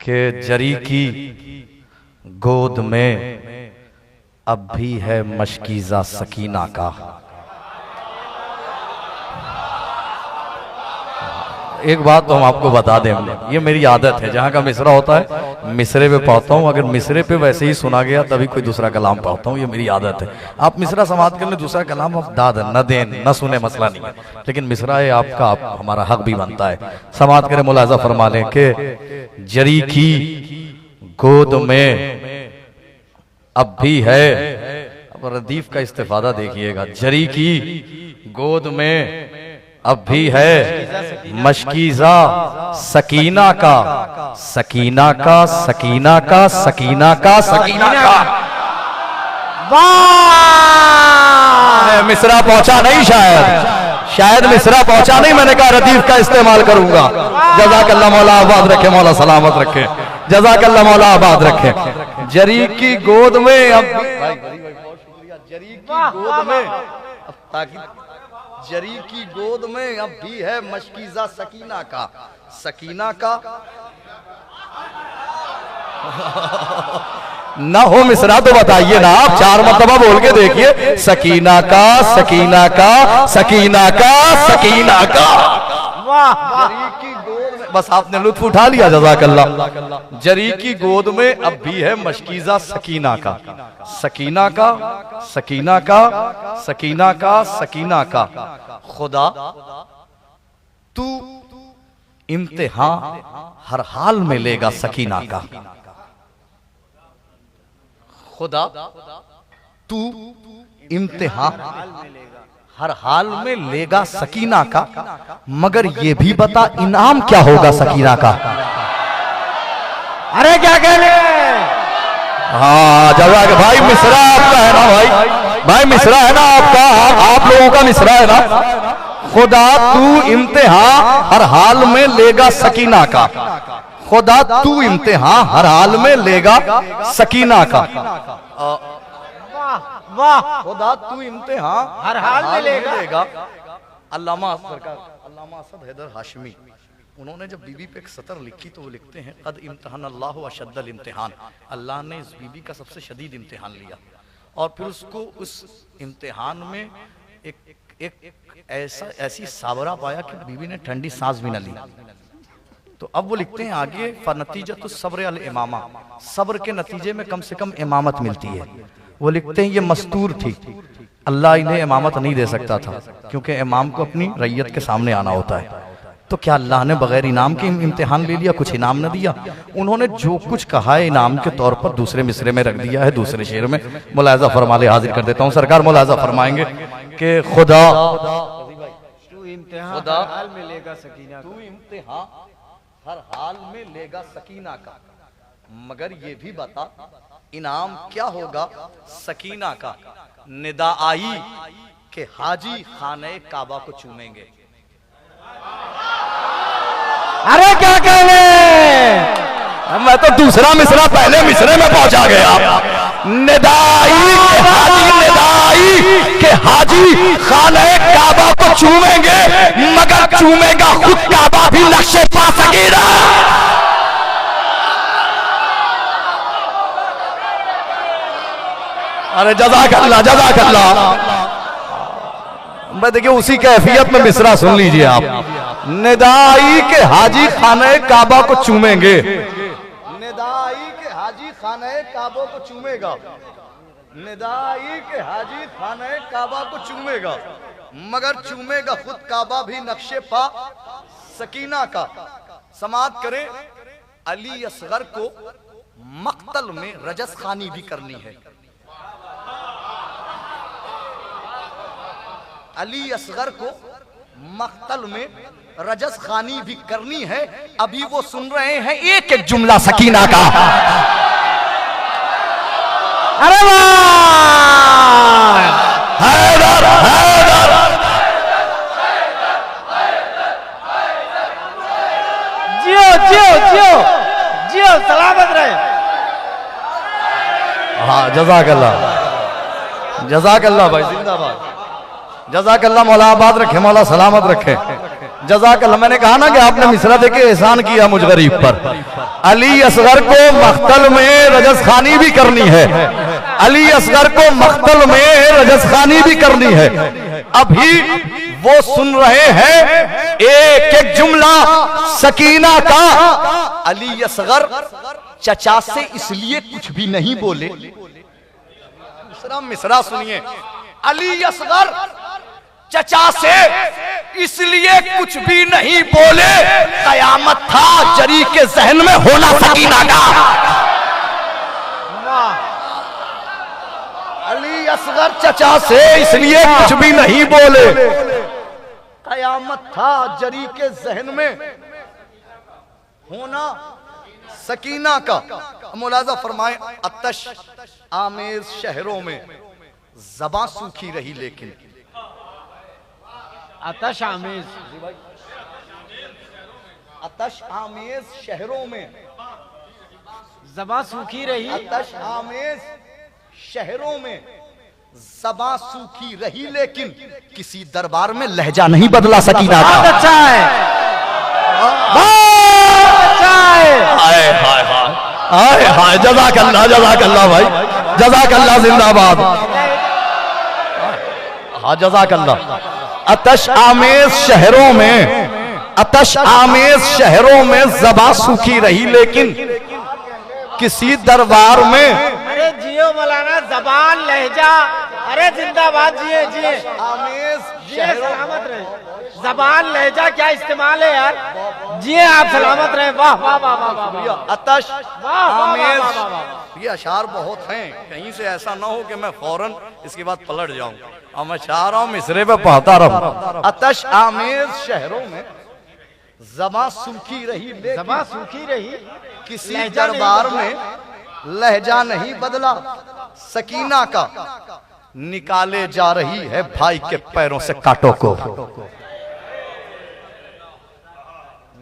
कि जरी की गोद में अब भी है मशकीज़ा सकीना का। एक बात तो हम आपको बता दें, ये मेरी आदत है, जहाँ का मिसरा होता है मिसरे पे पढ़ता हूँ। अगर मिसरे पे वैसे ही सुना गया तभी कोई दूसरा कलाम पढ़ता हूँ, ये मेरी आदत है। आप मिसरा समाप्त कर लें, दूसरा कलाम आप दाद न दें न सुने, मसला नहीं है, लेकिन मिसरा है आपका, आप हमारा हक भी बनता है। समाप्त करें, मुलाजा फरमा लें कि जरी की गोद में अब भी है। अब रदीफ का इस्तेफादा देखिएगा, जरी की गोद में अब भी है मशकीज़ा सकीना का, सकीना का, सकीना का, सकीना का, सकीना का। वाह, मिसरा पहुंचा नहीं, शायद मिसरा पहुंचा नहीं। मैंने कहा रदीफ का इस्तेमाल करूंगा। जज़ाकल्लाह, मौला आबाद रखे, मौला सलामत रखे, जज़ाकल्लाह, मौला आबाद रखे। जरी की गोद में अब, जरी की गोद में, ताकि जरी की गोद में अब भी है मशकीज़ा सकीना का, सकीना का। ना हो मिसरा तो बताइए ना, आप 4 मरतबा बोल के देखिए, सकीना का, सकीना का, सकीना का, सकीना का। जरी की गोद में, बस आपने लुत्फ उठा लिया, जज़ाकल्लाह। जरी की गोद में अब भी है मशकीज़ा सकीना का, सकीना का, सकीना का, सकीना का, सकीना का। खुदा तू इम्तिहान हर हाल में लेगा सकीना का, खुदा तू इम्तिहान हर हाल में लेगा सकीना का, मगर ये भी बता इनाम क्या होगा सकीना का। अरे क्या कहने, हाँ जवाब भाई, मिसरा आपका है ना भाई मिसरा है ना आपका, आप लोगों का मिसरा है ना। खुदा तू इम्तिहान हर हाल में लेगा सकीना का, खुदा तू इम्तिहान हर हाल में लेगा सकीना का। वाह, खुदा तू इम्तिहान हर हाल में लेगा। अल्लामा असद हैदर हाशमी, उन्होंने जब बीबी पे एक सतर लिखी तो वो लिखते हैं, कद इम्तिहान अल्लाह अशद्दल इम्तिहान, अल्लाह ने इस बीबी का सबसे शदीद इम्तिहान लिया, और फिर उसको उस इम्तिहान में एक ऐसी साबरा पाया कि बीबी ने ठंडी सांस भी न ली। तो अब वो लिखते हैं आगे, फनतीजतु सब्र अल इमामा, सब्र के नतीजे में कम से कम इमामत मिलती है। वो लिखते हैं ये मस्तूर थी, अल्लाह इन्हें इमामत नहीं दे सकता था, क्योंकि इमाम को अपनी रैयत के सामने आना होता है। तो क्या अल्लाह ने बगैर इनाम के इम्तिहान ले लिया, कुछ इनाम न दिया? उन्होंने जो कुछ कहा है इनाम के तौर पर दूसरे मिसरे में रख दिया है, दूसरे शेर में। मुलाजा फरमा ले, हाजिर कर देता हूँ सरकार। मुलाजा फरमाएंगे कि खुदा तू इम्तिहान हर हाल में लेगा सकीना, तू इम्तिहान हर हाल में लेगा सकीना का, मगर ये भी बता इनाम क्या होगा सकीना का। निदा आई कि हाजी खाने काबा को चूमेंगे। अरे क्या कहने, मैं तो दूसरा मिसरा पहले मिसरे में पहुंचा गया। निदाई के हाजी, निदाई के हाजी खाने काबा को चूमेंगे, मगर चूमेगा खुद काबा भी नक्शे पा सकेगा। अरे जज़ाकल्लाह, जज़ाकल्लाह। मैं देखिए उसी कैफियत में मिसरा सुन लीजिए आप। निदाई के हाजी खाने काबा को चूमेंगे, निदाई के हाजी खाने काबा को चूमेगा, निदाई के हाजी खाने काबा को चूमेगा, मगर चूमेगा खुद काबा भी नक्शे पा सकीना का। समात करें, अली असगर को मक्तल में रजस खानी भी करनी है। अली असगर को मक्तल में रजस खानी भी करनी है। अभी वो सुन रहे हैं एक एक जुमला सकीना का। अरे वाह, हैदर हैदर, जियो जियो जियो जियो, सलामत रहे। हाँ जज़ाकल्लाह, जज़ाकल्लाह भाई, जिंदाबाद। जज़ाकल्लाह, मौला आबाद रखे, मौला सलामत रखे। जज़ाकल्लाह। मैंने कहा ना कि आपने मिसरा देके एहसान किया मुझ गरीब पर। अली असगर को मख्तल में रजसखानी भी करनी है, अली असगर को मख्तल में रजसखानी भी करनी है। अभी वो सुन रहे हैं एक एक जुमला सकीना का। अली असगर चचा से इसलिए कुछ भी नहीं बोले, मिसरा सुनिए। अली असगर चचा से इसलिए कुछ भी नहीं बोले, कयामत था जरी के जहन में होना सकीना का। अली असगर चचा से इसलिए कुछ भी नहीं बोले, कयामत था जरी के जहन में होना सकीना का। मुलाजा फरमाए, अतश आमेज शहरों में ज़बां सूखी रही, लेकिन आतश आमेज, आतश आमेज शहरों में ज़बां सूखी रही, आतश आमेज शहरों में ज़बां सूखी रही, लेकिन किसी दरबार में लहजा नहीं बदला सकीना का। बहुत अच्छा है, बहुत अच्छा है। हाय हाय हाय हाय हाय, जज़ाकल्लाह जज़ाकल्लाह भाई, जज़ाकल्लाह जिंदाबाद। हाँ जज़ाकल्लाह। अतश आमेज शहरों में, अतश आमेज शहरों में ज़बां सूखी रही, लेकिन किसी दरबार में। अरे जियो मौलाना, जबान लहजा, अरे जिंदाबाद, जिए जिए आमेज जिए, सलामत रहे। जबान लहजा क्या इस्तेमाल है यार, जिए आप सलामत रहे। वाह वाह वाह वाह वाह। अतश आमेज, वाह, वाह, वाह। ये अशार बहुत हैं, कहीं से ऐसा ना हो कि मैं फौरन इसके बाद पलट जाऊं। और मैं चाह रहा हूं मिसरे पे पढ़ता रहूं। अतश आमेज शहरों में ज़बां सूखी रही, ज़बां सूखी रही, किसी दरबार में लहजा नहीं बदला सकीना का। निकाले जा रही है भाई के पैरों से कांटों को,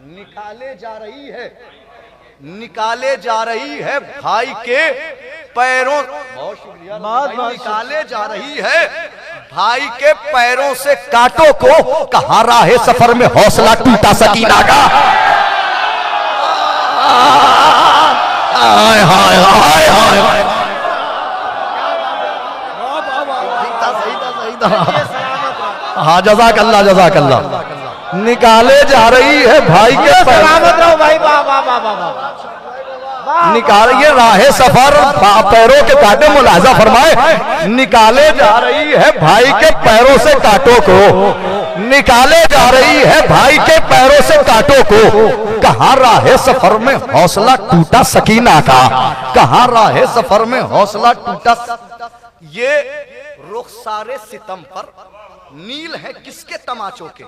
निकाले जा रही है, निकाले जा रही है भाई के पैरों, बहुत शुक्रिया भाई, निकाले जा रही है भाई के पैरों से कांटों को। कहां राहे सफर में हौसला टूटा सकीना का। हाय हाय हाय हाय, हाँ जज़ाकल्लाह जज़ाकल्लाह। निकाले जा रही है भाई के सलामत रहो भाई। वाह वाह वाह वाह वाह। निकालिए राहे सफर पैरों के कांटे, मुलाजा फरमाए। निकाले जा रही है भाई के पैरों से कांटों को, निकाले जा रही है भाई के पैरों से कांटों को। कहां राहे सफर में हौसला टूटा सकीना का, कहां राहे सफर में हौसला टूटा। ये रुखसारे सितम पर नील है किसके तमाचों के।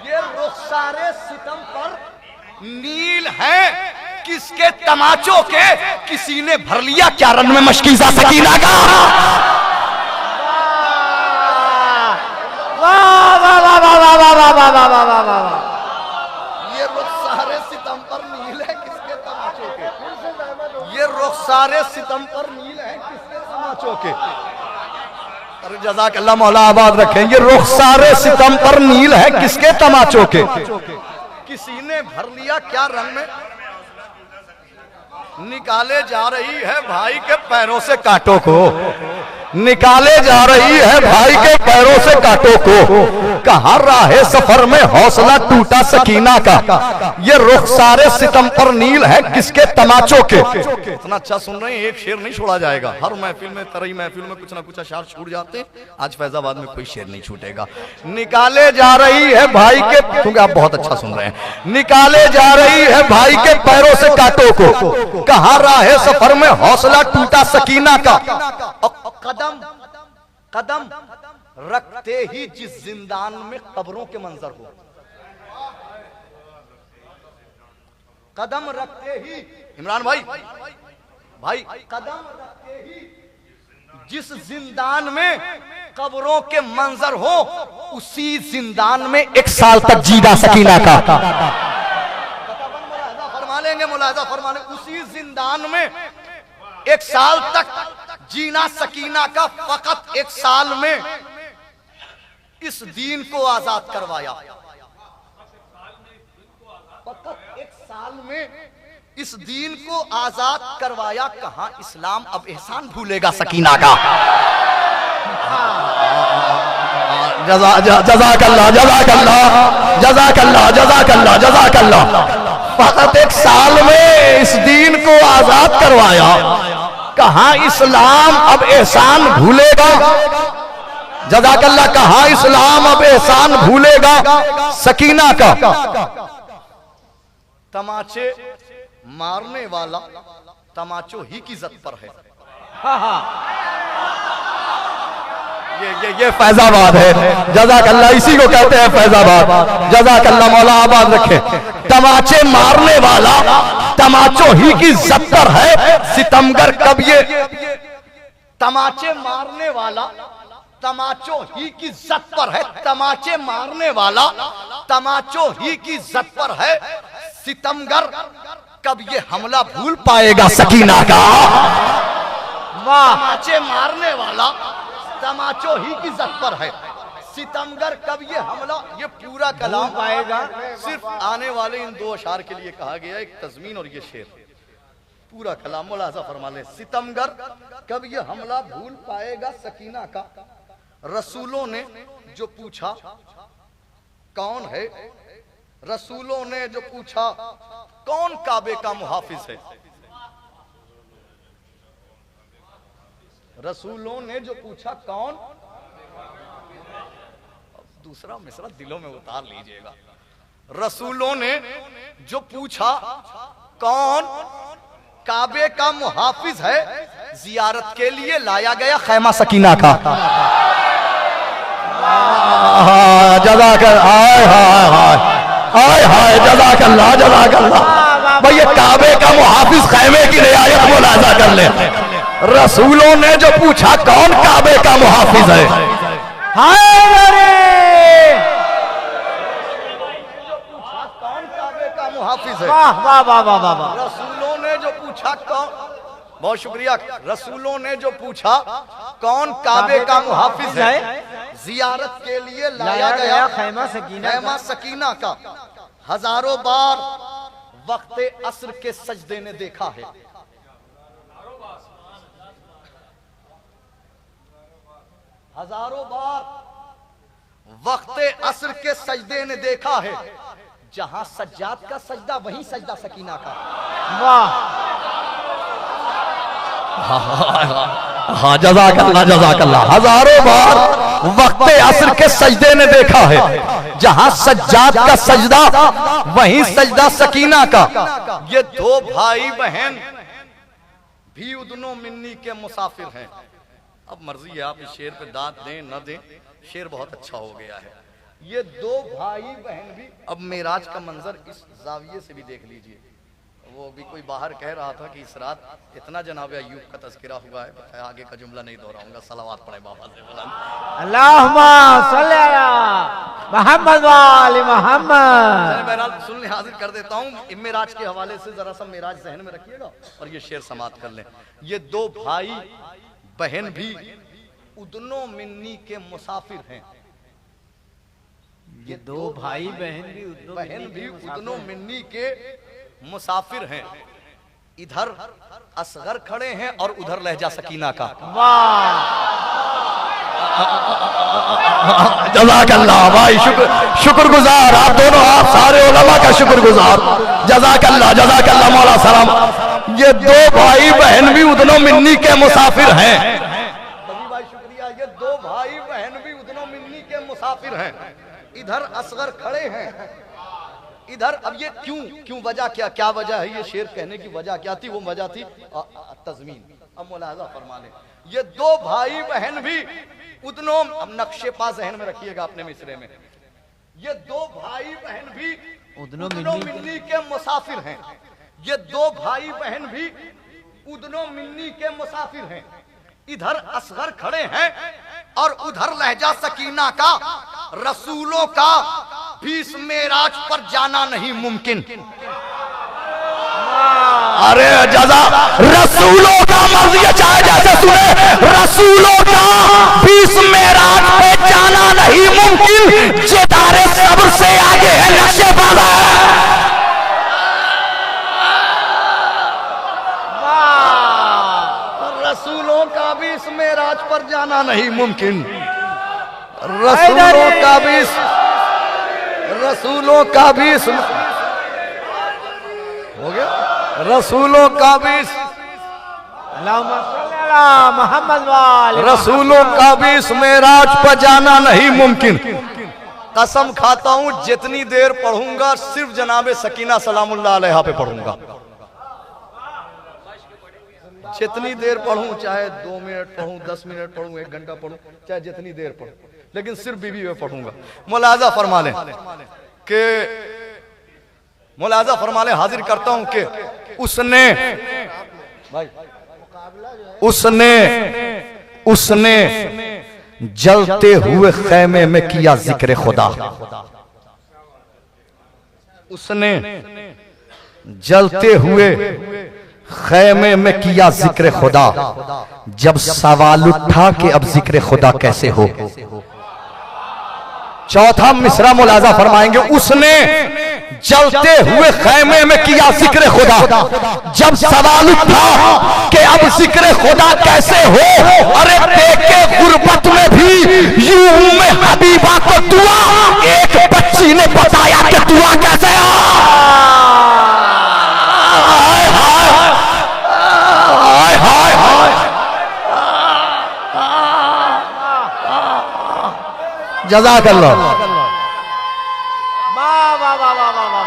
ये रुखसारे सितम पर नील है किसके तमाचों के। किसी ने भर लिया क्या रन में मशकीज़ा सकीना का। वाह वाह वाह वाह वाह वाह वाह वाह वाह वाह वाह वाह। ये रुखसारे सितम पर नील है किसके तमाचों के, ये रुखसारे सितम पर नील है किसके तमाचों के। अरे जज़ाकल्लाह, मौला आबाद रखें। ये रुखसारे सितम पर नील है किसके तमाचों के। किसी ने भर लिया क्या रंग में, निकाले जा रही है भाई के पैरों से कांटों को, निकाले जा रही है भाई के पैरों से कांटों को। कहां राहे सफर में हौसला टूटा सकीना का। ये रुखसारे सितम पर नील है किसके तमाचों के। इतना अच्छा सुन रहे हैं, एक शेर नहीं छोड़ा जाएगा। हर महफिल में, तरई महफिल में कुछ ना कुछ अशार छूट जाते हैं। आज फैजाबाद में कोई शेर नहीं छूटेगा। निकाले जा रही है भाई के, क्योंकि आप बहुत अच्छा सुन रहे हैं। निकाले जा रही है भाई के पैरों से कांटों को। कहां राहे सफर में हौसला टूटा सकीना का। कदम कदम रखते ही जिस जिंदान में कब्रों के मंजर हो, कदम रखते ही, इमरान भाई भाई, कदम रखते ही जिस जिंदान में कब्रों के मंजर हो, उसी जिंदान में 1 साल तक जीना सकीना का। फरमा लेंगे, मुलाजा फरमा लेंगे। उसी जिंदान में 1 साल तक जीना सकीना का फकत एक साल में इस दीन को आजाद करवाया। फकत एक साल में इस दीन को आजाद करवाया। कहां इस्लाम अब एहसान भूलेगा सकीना का। जज़ाकल्लाह जज़ाकल्लाह जज़ाकल्लाह जज़ाकल्लाह जज़ाकल्लाह। फकत एक साल में इस दीन को आजाद करवाया। कहां इस्लाम अब एहसान भूलेगा। जज़ाकल्लाह। कहां इस्लाम अब एहसान भूलेगा सकीना का। तमाचे मारने वाला तमाचो ही की इज्जत पर है। ये फैजाबाद है। जज़ाकल्लाह। इसी को कहते हैं फैजाबाद। जज़ाकल्लाह। मौला आबाद रखे। तमाचे मारने वाला तमाचो ही की इज्जत पर है। सितमगर कब ये तमाचे मारने वाला तमाचो ही की इज्जत पर है। तमाचे मारने वाला तमाचो ही की इज्जत पर है। सितमगर कब ये हमला भूल पाएगा सकीना का। तमाचे मारने वाला तमाचो ही की इज्जत पर है। सितमगर कब ये हमला। ये पूरा कलाम पाएगा सिर्फ आने वाले इन दो अशार के लिए कहा गया, एक तज़मीन और ये शेर। पूरा कलाम मुलाज़ा फरमा ले। सितमगर कब ये हमला भूल पाएगा सकीना का। रसूलों ने जो पूछा कौन है। रसूलों ने जो पूछा कौन काबे का मुहाफिज है। रसूलों ने जो पूछा कौन। दूसरा मिसरा दिलों में उतार लीजिएगा। रसूलों ने जो पूछा कौन काबे का मुहाफिज है। जियारत के लिए लाया गया खैमा सकीना का। जज़ाकल्लाह। हाय हाय हाय हाय हाय। जज़ाकल्लाह जज़ाकल्लाह। भाई ये काबे का मुहाफिज खैमे की रियायत मुलाज़ा कर ले। रसूलों ने जो पूछा कौन काबे का मुहाफिज है। हाय कौन काबे का मुहाफिज है। वाह वाह वाह वाह वाह। रसूलों ने जो पूछा कौन। बहुत शुक्रिया। रसूलों ने जो पूछा कौन काबे का मुहाफिज है। जियारत के लिए लाया गया खैमा सकीना का। हजारों बार वक्ते असर के सजदे ने देखा है। हजारों बार वक्ते असर के सजदे ने देखा है। जहां सज्जाद का सजदा वहीं सजदा सकीना का। वाह। हाँ जज़ाकल्लाह जज़ाकल्लाह। हजारों बार वक्ते असर के सजदे ने देखा है। जहां सज्जाद का सजदा वहीं सजदा सकीना का। ये दो भाई बहन भी उदनो मिन्नी के मुसाफिर हैं। अब मर्जी है आप इस शेर पे दांत दें न दें। शेर बहुत अच्छा हो गया है। ये दो भाई बहन भी। अब मेराज का मंजर इस जाविये से भी देख लीजिए। वो भी कोई बाहर कह रहा था कि इस रात इतना जनाब अय्यूब का तज़किरा हुआ है। आगे का जुमला नहीं दोहराऊंगा। सलावत पढ़े बाबा से बुलंद। अल्लाहुम्मा सल्ली अला मुहम्मद व आलि मुहम्मद। बहरहाल सुन हाजिर कर देता हूँ। मेराज के हवाले से जरा सा मेराज जहन में रखिएगा और ये शेर समाप्त कर लें। ये दो भाई बहन भी उदनो मिन्नी के मुसाफिर हैं। ये दो भाई बहन भी उदनो मिन्नी के मुसाफिर हैं। इधर असगर खड़े हैं और उधर लहजा सकीना का। वाह। जज़ाकल्लाह भाई। शुक्रगुजार आप दोनों। आप सारे उलमा का शुक्रगुजार। जज़ाकल्लाह जज़ाकल्लाह मौला सलाम। ये दो भाई बहन भी उदनो मिन्नी के मुसाफिर हैं। भाई शुक्रिया। ये दो भाई बहन भी उदनो मिन्नी के मुसाफिर हैं। इधर असगर खड़े हैं। इधर अब ये क्यों वजह क्या वजह है। ये शेर कहने की वजह क्या थी। वो वजह थी तज़मीन। अब मुलाज़ा फरमा लें। ये दो भाई बहन भी उदनो। अब नक्शे पा जहन में रखिएगा अपने मिसरे में। ये दो भाई बहन भी उदनो मिन्नी के मुसाफिर हैं। ये दो भाई बहन भी उदनो मिन्नी के मुसाफिर हैं। इधर असगर खड़े हैं और उधर लहजा सकीना का। रसूलों का भी इस मेराज पर जाना नहीं मुमकिन। अरे जजा रसूलों का मर्जी चाहे जैसे सुने, रसूलों का 20 मेराज पे जाना नहीं मुमकिन, जेदारे सब्र से आगे है नक्शे बाबा। रसूलों का 20 मेराज पर जाना नहीं मुमकिन, रसूलों का 20 हो गया, रसूलों का 20 मोहम्मद वाले रसूलों का 20 मेराज पर जाना नहीं मुमकिन। कसम खाता हूं जितनी देर पढ़ूंगा सिर्फ जनाबे सकीना सलामुल्लाह अलैहा पे पढ़ूंगा। जितनी देर पढ़ूं, चाहे 2 मिनट पढ़ूं, 10 मिनट पढ़ूं, 1 घंटा पढ़ूं, चाहे जितनी देर पढ़ूं, लेकिन सिर्फ बीबी पे पढ़ूंगा। मुलाजा फरमा लें कि मुलाजा फरमा लें, हाजिर करता हूं कि उसने जलते हुए खैमे में किया जिक्र खुदा, उसने जलते हुए खैमे में किया जिक्र खुदा, जब सवाल उठा कि अब जिक्र खुदा कैसे हो। चौथा मिसरा मुलाजा फरमाएंगे, उसने जलते हुए खैमे में किया जिक्र खुदा, जब सवाल उठा कि अब जिक्र खुदा कैसे हो। अरे देखे गुर्बत में भी यूं में हबीबा को दुआ, एक बच्ची ने बताया कि दुआ कैसे हो। जज़ाकल्लाह। वाह वाह वाह वाह वाह वाह।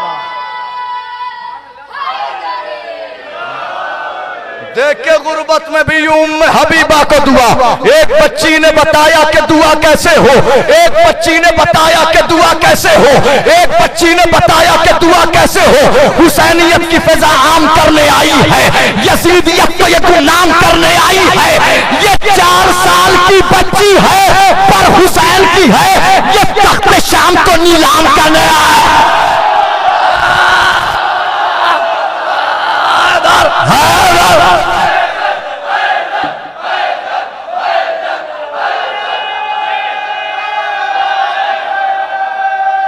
देख के गुर्बत में भी यूं हबीबा को दुआ, एक बच्ची ने बताया कि दुआ कैसे हो, एक बच्ची ने बताया कि दुआ कैसे हो, एक बच्ची ने बताया कि दुआ कैसे हो। हुसैनियत की फिजा आम करने आई है, यजीदियत को ये गुमनाम करने आई है। ये 4 साल की बच्ची है पर हुसैन की है, ये तख्त शाम को नीलाम करने आया है।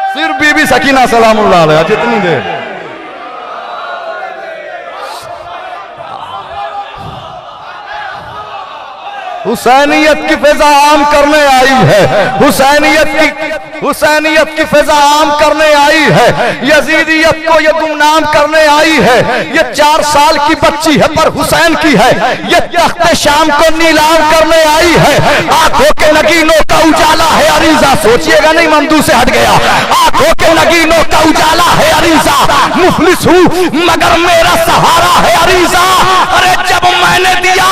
सिर्फ बीबी सकीना सलामुल्लाह अलैहा जितनी देर हुसैनियत की फिजा आम करने आई है, हुसैनियत की फिजा आम करने आई है, यजीदियत को ये गुमनाम करने आई है। ये 4 साल की बच्ची है पर हुसैन की है, ये तख्त शाम को नीलाम करने आई है। आंखों के नगीनों का उजाला है अरीजा, सोचिएगा नहीं मंदू से हट गया। आंखों के नगीनों का उजाला है अरीजा, मुफलिस हूँ मगर मेरा सहारा है अरीजा। अरे जब मैंने दिया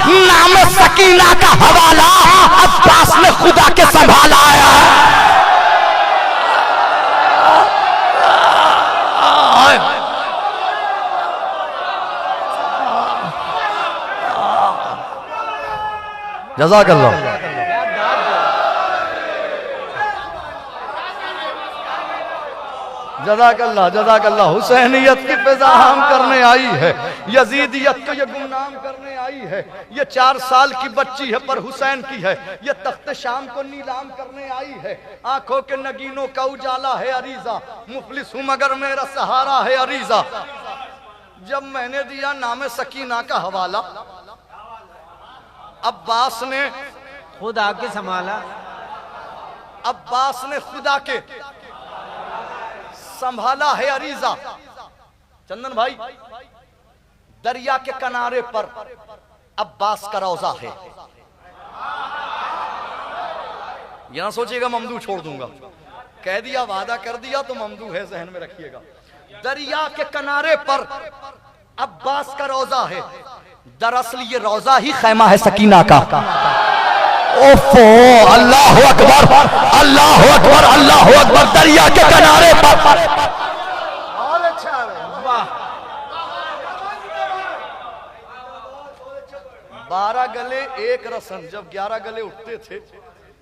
नाम सकीना का हवाला, अब्बास ने खुदा के संभाला है। जज़ाकल्लाह। जज़ाकल्लाह जज़ाकल्लाह। हुसैनियत की फिजा आम करने आई है, यजीदियत को ये गुमनाम करने आई है। ये 4 साल की बच्ची है पर हुसैन की है, ये तख्त शाम को नीलाम करने आई है। आंखों के नगीनों का उजाला है अरीजा, मुफलिस हूं मगर मेरा सहारा है अरीजा। जब मैंने दिया नाम सकीना का हवाला, अब्बास ने खुदा के संभाला, अब्बास ने खुदा के संभाला है अरीजा। चंदन भाई, दरिया के किनारे पर अब्बास का रोजा है। यहां सोचिएगा ममदू छोड़ दूंगा, कह दिया वादा कर दिया तो ममदू है, जहन में रखिएगा। दरिया के किनारे पर अब्बास का रोजा है। दरअसल ये रोजा ही खैमा है सकीना का। ओफो, अल्लाह अकबर, अल्लाह अकबर, अल्लाह अकबर। दरिया के किनारे पर बहुत अच्छा है, वाह। 12 गले एक रसन, जब 11 गले उठते थे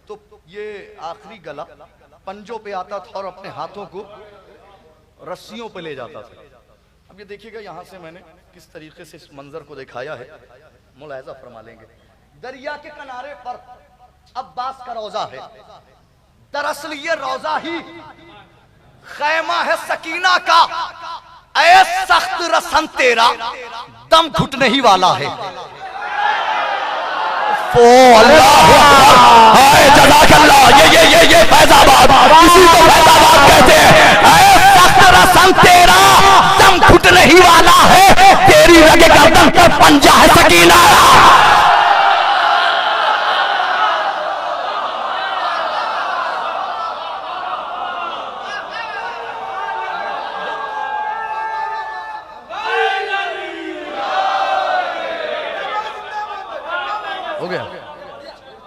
तो ये आखिरी गला पंजों पे आता था और अपने हाथों को रस्सियों पे ले जाता था। अब ये देखिएगा यहाँ से मैंने किस तरीके से इस मंजर को दिखाया है, मुलाहिजा फरमा लेंगे। दरिया के किनारे पर अब्बास का रोजा है। दरअसल ये रोजा ही खैमा है सकीना का। ऐ सख्त रसन तेरा दम घुटने ही वाला है। ओ अल्लाह, ये फैजाबाद, इसी को फैजाबाद कहते हैं। ऐ सख्त रसन तेरा दम घुटने ही वाला है। तेरी रगे गर्दन पर पंजा है सकीना।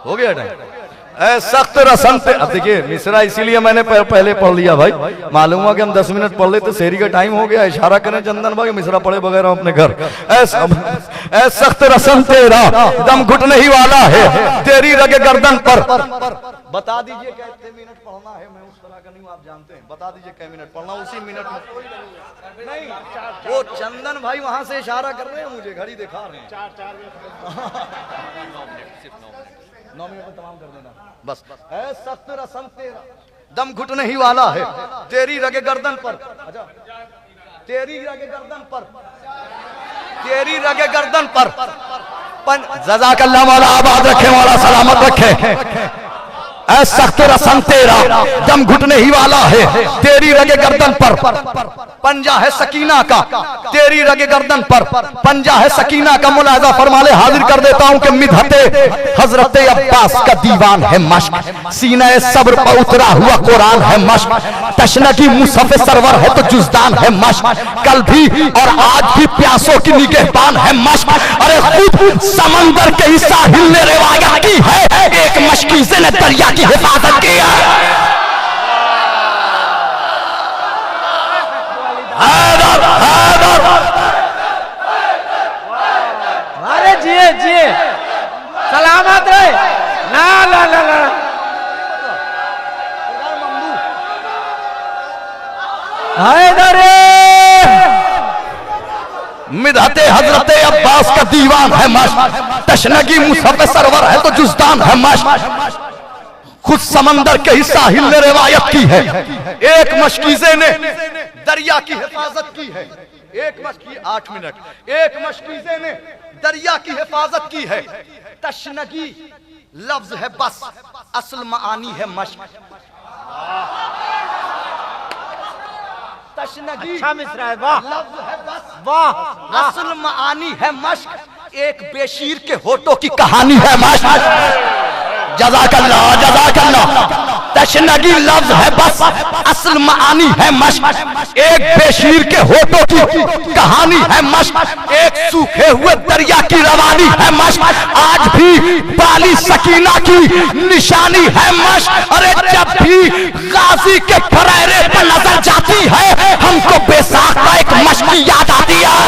हो गया टाइम। सख्त रसम पे अब देखिए मिसरा इसीलिए मैंने पहले पढ़ लिया भाई, मालूम हुआ कि हम 10 मिनट पढ़ ले तो शेरी का टाइम हो गया। इशारा करें चंदन भाई, मिसरा पढ़े बगैर अपने घर। सख्त रसम तेरा दम घुटने ही वाला है। तेरी रगे गर्दन पर बता दीजिए कितने मिनट पढ़ना है। मैं उस तरह का नहीं हूं, आप जानते हैं। बता दीजिए कै मिनट पढ़ना, उसी मिनट में नहीं। वो चंदन भाई वहां से इशारा कर रहे हैं, मुझे घड़ी दिखा रहे हैं। 9 मिनट में तमाम कर देना बस। है सख्त रसम तेरा दम घुटने ही वाला है। तेरी रगे गर्दन पर, अच्छा तेरी रगे गर्दन पर, तेरी रगे गर्दन पर जज़ाकल्लाह मौला आबाद रखे, मौला सलामत रखे। ऐ सख्त रसम तेरा दम घुटने ही वाला है। तेरी रगे गर्दन पर पंजा है सकीना का। तेरी रगे गर्दन पर पंजा है सकीना का। मुलाहिजा फरमा ले, हाजिर कर देता हूं कि मिदहते हजरत अब्बास का दीवान है मश्क। सीना सब्र पर उतरा हुआ कुरान है मश्क। तशनगी मुसफ़े सरवर है तो जुज़दान है मश्क। कल भी और आज भी प्यासों की निगहबान है मश्क। अरे खुद समंदर के ही साहिल ने रिवायत की है, एक मशकीज़े ने दरिया की हिफाजत की है। अरे जिए जिए सलामत रहे। ना ला ला ला मिदहते हजरत अब्बास का दीवान है मश्क। तशनगी मुसफ़े सरवर है तो जुज़दान है मश्क। खुद समंदर के ही साहिल ने रिवायत की है, एक मशकीज़े ने दरिया की हिफाजत की है। एक मशकी 8 मिनट, एक मशकीज़े ने दरिया की हिफाजत की है। तशनगी लफ्ज है बस, असल मानी है मश्क। तशनगी अच्छा मिसरा है, वाह लफ्ज है बस, वाह। असल मानी है मश्क। एक बेशीर के होठों की कहानी है मश्क। जज़ाकल्लाह जज़ाकल्लाह। तशनगी लफ्ज है बस, असल मानी है मश्क। एक बेशीर के होठों की कहानी है मश्क। एक सूखे हुए दरिया की रवानी है मश्क। आज भी बाली सकीना की निशानी है मश्क। अरे जब भी गाजी के फरेरे पर नजर जाती है, हमको बेसाख्ता एक मश्क की याद आती है।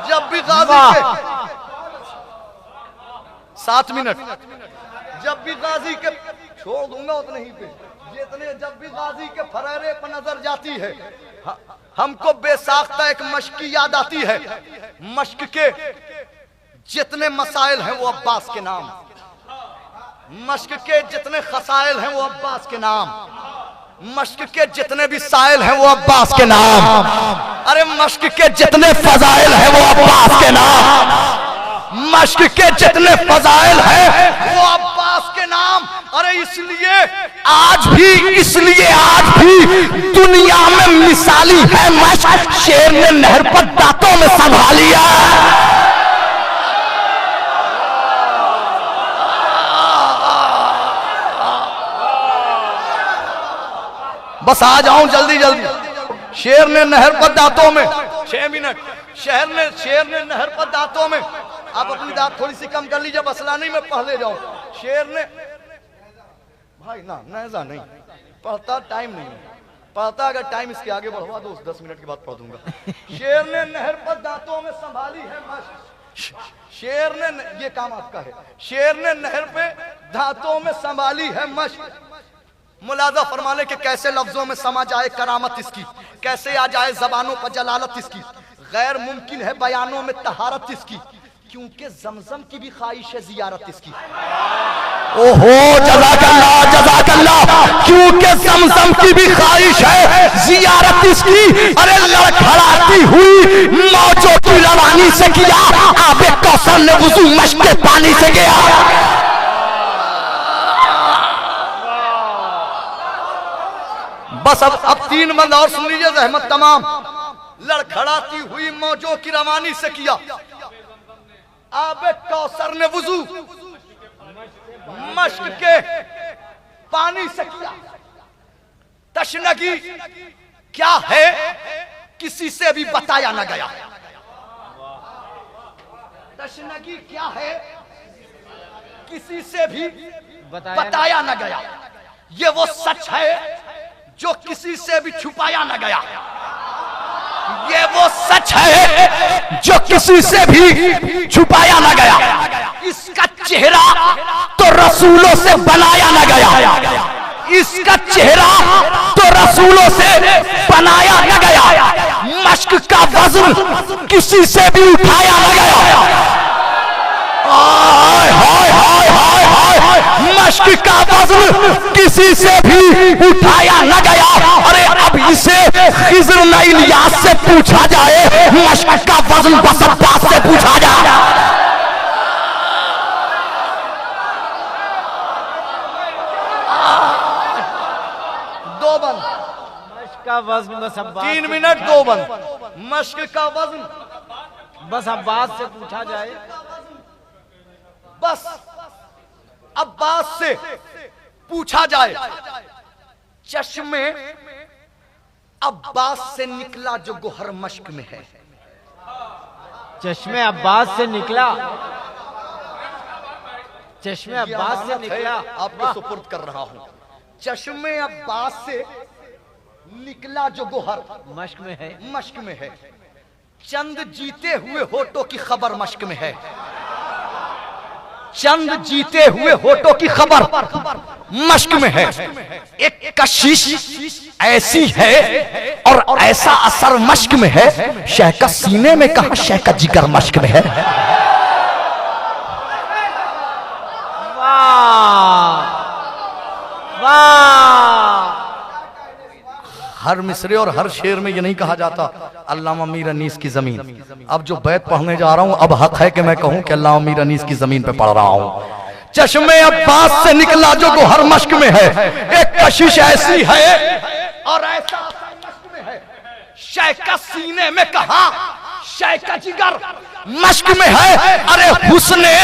जब भी गाजी के 7 मिनट, जब भी गाजी के छोड़ दूंगा उतने ही पे, जितने जब भी गाजी के फरेरे पर नजर जाती है, हमको बेसाख्ता एक मश्क की याद आती है। मश्क के जितने मसाइल हैं वो अब्बास के नाम, मश्क के जितने खसाइल हैं वो अब्बास के नाम, मश्क के जितने भी साइल हैं वो अब्बास के नाम। अरे मश्क के जितने फजाइल हैं वो अब्बास के नाम, मश्क के जितने फजाइल हैं वो अब्बास के नाम। अरे इसलिए आज भी दुनिया में मिसाली है मश्क। शेर ने नहर पर दांतों में संभाली है। बस आ जाऊं जल्दी जल्दी। शेर ने नहर पर दांतों में 6 मिनट। शेर ने नहर पर दांतों में, आप अपनी दांत थोड़ी सी कम कर लीजिए, बसलानी में पढ़ ले जाऊं। शेर ने भाई ना नैजा नहीं पढ़ता, टाइम नहीं पढ़ता। अगर टाइम इसके आगे बढ़वा दो 10 मिनट के बाद पढ़ दूंगा। शेर ने नहर पर दांतों में संभाली है मश्क। शेर ने, ये काम आपका है। शेर ने नहर पे दांतों में संभाली है मश्क। मुलाजा फरमाने के कैसे लफ्जों में समा जाए करामत इसकी, कैसे आ जाए जबानों पर जलालत इसकी, गैर मुमकिन है बयानों में तहारत इसकी, क्योंकि जमजम की भी ख्वाहिश है जियारत इसकी। ओहो जज़ाकल्लाह जज़ाकल्लाह, क्योंकि जमजम की भी ख्वाहिश है जियारत इसकी। अरे लड़खड़ाती हुई मौजों की रवानी से किया, आबे कौसर ने वुज़ू मश्क के पानी से गया। बस अब 3 बंद और सुन लीजिए, रहमत तमाम। लड़खड़ाती हुई मौजों की रवानी से किया, आबे कौसर ने वुज़ू मश्क के पानी से किया। तशनगी क्या है किसी से भी बताया न गया, तशनगी क्या है किसी से भी बताया न गया। ये वो सच है जो किसी से भी छुपाया न गया, ये वो सच है जो किसी से भी छुपाया न गया। इसका चेहरा तो रसूलों से बनाया न गया, इसका चेहरा तो रसूलों से बनाया न गया। मश्क का वज़न किसी से भी उठाया न गया। हाय हाय हाय हाय हाय, मश्क का वज़न किसी से भी उठाया न गया। अरे अब इसे खिज़र न इलियास से पूछा जाए, मश्क का वज़न बस अब्बास से पूछा जाए। का वज़न बस अब्बास 3 मिनट 2 बंद। मश्क का वज़न बस अब्बास से पूछा जाए, बस अब्बास से पूछा जाए। चश्मे अब्बास से निकला जो गोहर मश्क में है। चश्मे अब्बास से निकला, चश्मे अब्बास से निकला। आपको सुपुर्द कर रहा हूं। चश्मे अब्बास से निकला जो गोहर मश्क में है, मश्क में है। चंद जीते हुए होठों की खबर मश्क में है, चंद जीते हुए होठों की खबर मश्क में है। एक कशिश ऐसी है और ऐसा असर मश्क में है, शह का सीने में कहा शह का जिगर मश्क में है। वाह वाह। हर मिसरे और हर शेर में ये नहीं कहा जाता अल्लामा मीर अनीस की जमीन। अब जो बैत पढ़ने जा रहा हूं, अब हक है कि मैं कहूं कि अल्लामा मीर अनीस की जमीन पे पढ़ रहा हूं। चश्मे अब्बास से निकला जो गोहर मश्क में है, एक कशिश ऐसी है और ऐसा असर मश्क में है, शह का सीने में कहा शह का जिगर मश्क में है। अरे हुस्ने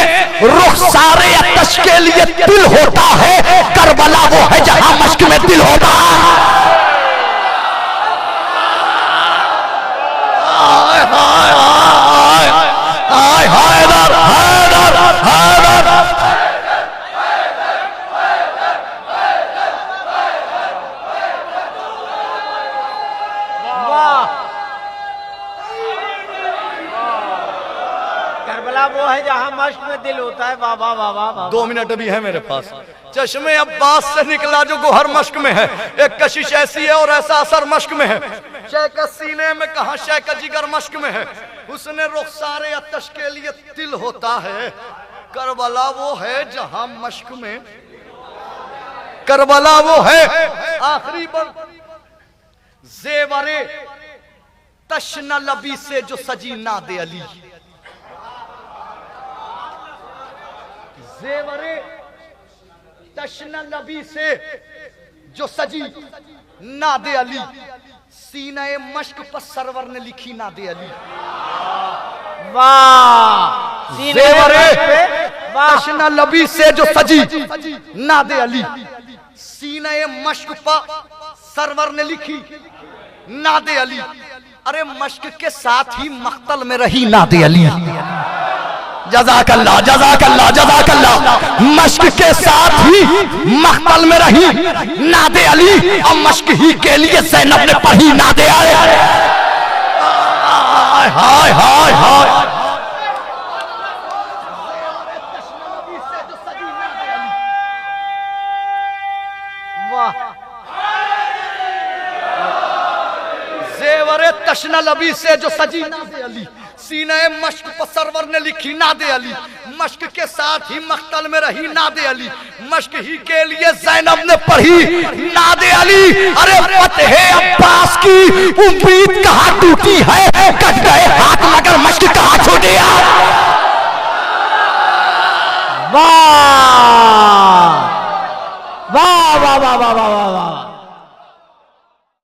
रुखसारे अतश के लिए दिल होता है, करबला वो है जहां मश्क में दिल होता है। करबला वो है जहां मश्क में दिल होता है। वाह वाह वाह वाह। 2 मिनट अभी है मेरे पास। चश्मे अब्बास से निकला जो गोहर मश्क में है, एक कशिश ऐसी है और ऐसा असर मश्क में है, शह का सीने में कहा शह का जिगर मश्क में है। उसने रुखसारे अतश के लिए दिल होता है, करबला वो है जहां मश्क में, करबला वो है। आखिरी बंद। जेवरे तशना लबी से जो सजी नादे अली, जेवरे तशना लबी से जो सजी नादे अली, सीने मश्क पर सरवर ने लिखी नादे अली। वाह। जेवरे तशना लबी से जो सजी नादे अली, सीने मश्क पर सरवर ने लिखी नादे अली। अरे मश्क के साथ ही मख्तल में रही नादे अली। जज़ाकल्लाह जज़ाकल्लाह जज़ाकल्लाह। मश्क के साथ ही मख्तल में रही नादे अली, और मश्क ही के लिए ज़ैनब ने पढ़ी नादे अली। हाय हाय हाय। वाह। तशना लबी से जो सजी नादे अली, सीने मश्क पर सरवर ने लिखी नादे अली, मश्क के साथ ही मख्तल में रही नादे अली, मश्क ही के लिए ज़ैनब ने पढ़ी नादे अली। अरे फतेह अब्बास की उम्मीद कहाँ टूटी है, कट गए हाथ मगर मश्क कहाँ छूटे यार। वाह वाह वाह वाह वाह वाह